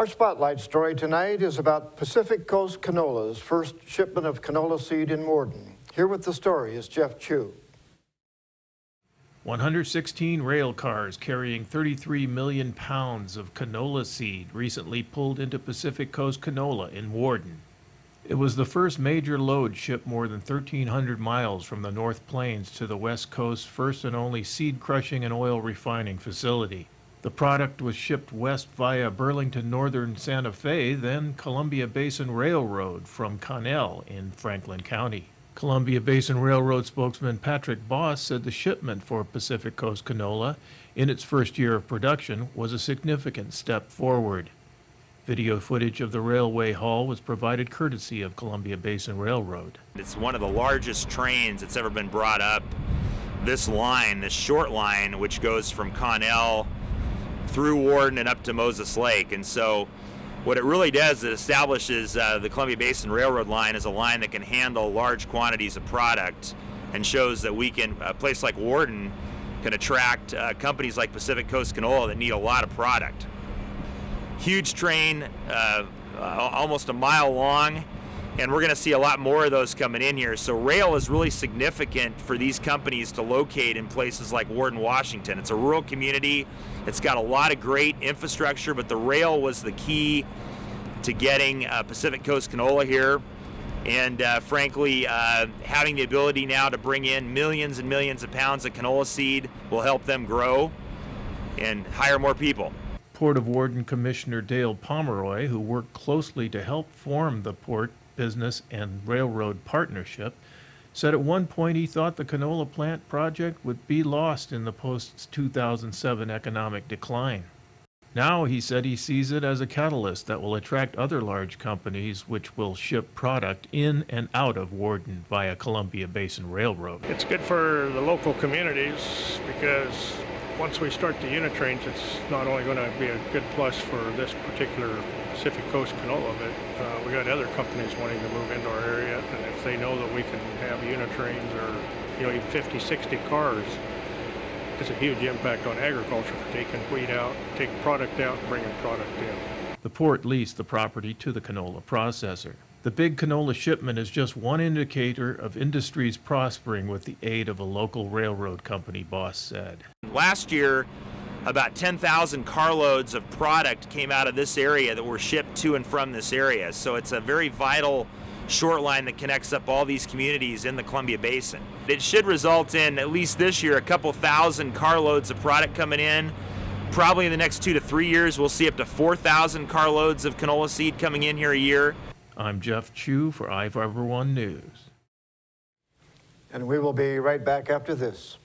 Our spotlight story tonight is about Pacific Coast Canola's first shipment of canola seed in Morden. Here with the story is Jeff Chu. 116 rail cars carrying 33 million pounds of canola seed recently pulled into Pacific Coast Canola in Morden. It was the first major load shipped more than 1,300 miles from the North Plains to the West Coast's first and only seed crushing and oil refining facility. The product was shipped west via Burlington Northern Santa Fe, then Columbia Basin Railroad from Connell in Franklin County. Columbia Basin Railroad spokesman Patrick Boss said the shipment for Pacific Coast Canola in its first year of production was a significant step forward. Video footage of the railway haul was provided courtesy of Columbia Basin Railroad. It's one of the largest trains that's ever been brought up. This line, this short line, which goes from Connell through Warden and up to Moses Lake. And so what it really does, it establishes the Columbia Basin Railroad line as a line that can handle large quantities of product, and shows that we can, a place like Warden can attract companies like Pacific Coast Canola that need a lot of product. Huge train, almost a mile long, and we're going to see a lot more of those coming in here. So rail is really significant for these companies to locate in places like Warden, Washington. It's a rural community. It's got a lot of great infrastructure, but the rail was the key to getting Pacific Coast Canola here. And frankly, having the ability now to bring in millions and millions of pounds of canola seed will help them grow and hire more people. Port of Warden Commissioner Dale Pomeroy, who worked closely to help form the port business and railroad partnership, said at one point he thought the canola plant project would be lost in the post-2007 economic decline. Now he said he sees it as a catalyst that will attract other large companies which will ship product in and out of Warden via Columbia Basin Railroad. It's good for the local communities because once we start the unit trains, it's not only going to be a good plus for this particular Pacific Coast Canola, but we got other companies wanting to move into our area, and if they know that we can have unit trains or even 50, 60 cars, it's a huge impact on agriculture for taking wheat out, taking product out, and bringing product in. The port leased the property to the canola processor. The big canola shipment is just one indicator of industries prospering with the aid of a local railroad company, Boss said. Last year, about 10,000 carloads of product came out of this area that were shipped to and from this area. So it's a very vital short line that connects up all these communities in the Columbia Basin. It should result in, at least this year, a couple thousand carloads of product coming in. Probably in the next 2 to 3 years, we'll see up to 4,000 carloads of canola seed coming in here a year. I'm Jeff Chu for iFIBER 1 News. And we will be right back after this.